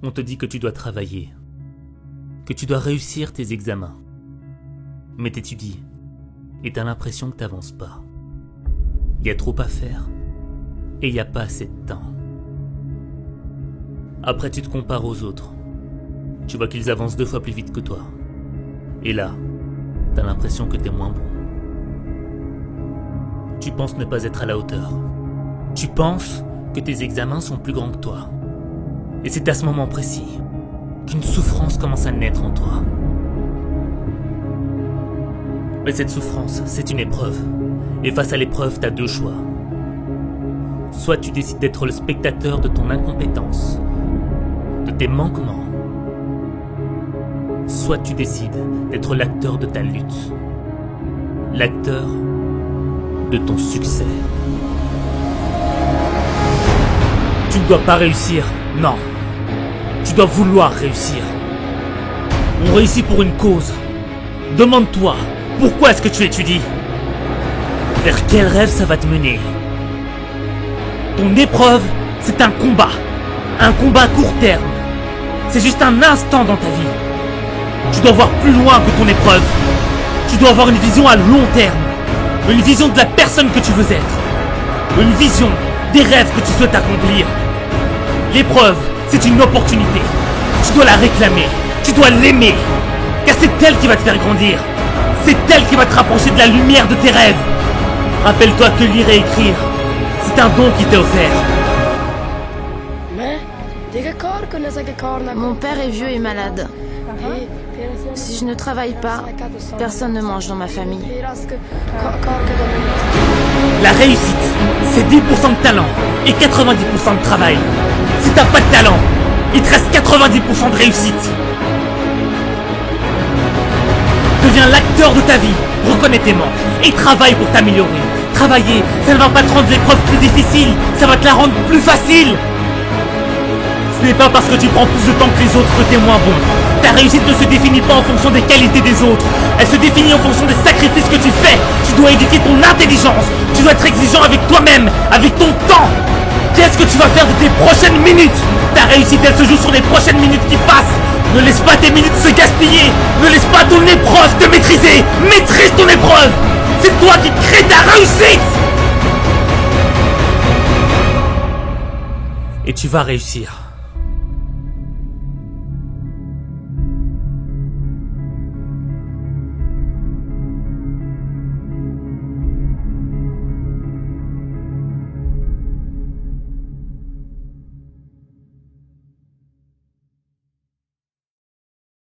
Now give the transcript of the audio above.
On te dit que tu dois travailler, que tu dois réussir tes examens. Mais t'étudies et t'as l'impression que t'avances pas. Il y a trop à faire et il n'y a pas assez de temps. Après tu te compares aux autres. Tu vois qu'ils avancent 2 fois plus vite que toi. Et là, t'as l'impression que t'es moins bon. Tu penses ne pas être à la hauteur. Tu penses que tes examens sont plus grands que toi. Et c'est à ce moment précis qu'une souffrance commence à naître en toi. Mais cette souffrance, c'est une épreuve. Et face à l'épreuve, t'as 2 choix. Soit tu décides d'être le spectateur de ton incompétence, de tes manquements. Soit tu décides d'être l'acteur de ta lutte. L'acteur de ton succès. Tu ne dois pas réussir, non. Tu dois vouloir réussir. On réussit pour une cause. Demande-toi, pourquoi est-ce que tu étudies? Vers quel rêve ça va te mener? Ton épreuve, c'est un combat. Un combat à court terme. C'est juste un instant dans ta vie. Tu dois voir plus loin que ton épreuve. Tu dois avoir une vision à long terme. Une vision de la personne que tu veux être. Une vision des rêves que tu souhaites accomplir. L'épreuve, c'est une opportunité. Tu dois la réclamer. Tu dois l'aimer. Car c'est elle qui va te faire grandir. C'est elle qui va te rapprocher de la lumière de tes rêves. Rappelle-toi que lire et écrire, c'est un don qui t'est offert. Mon père est vieux et malade. Si je ne travaille pas, personne ne mange dans ma famille. La réussite, c'est 10% de talent et 90% de travail. Si t'as pas de talent, il te reste 90% de réussite. Deviens l'acteur de ta vie, reconnais tes manques et travaille pour t'améliorer. Travailler, ça ne va pas te rendre l'épreuve plus difficile, ça va te la rendre plus facile. Ce n'est pas parce que tu prends plus de temps que les autres que t'es moins bon. Ta réussite ne se définit pas en fonction des qualités des autres. Elle se définit en fonction des sacrifices que tu fais. Tu dois éduquer ton intelligence. Tu dois être exigeant avec toi-même, avec ton temps. Qu'est-ce que tu vas faire de tes prochaines minutes? Ta réussite, elle se joue sur les prochaines minutes qui passent. Ne laisse pas tes minutes se gaspiller. Ne laisse pas ton épreuve te maîtriser. Maîtrise ton épreuve. C'est toi qui crée ta réussite. Et tu vas réussir.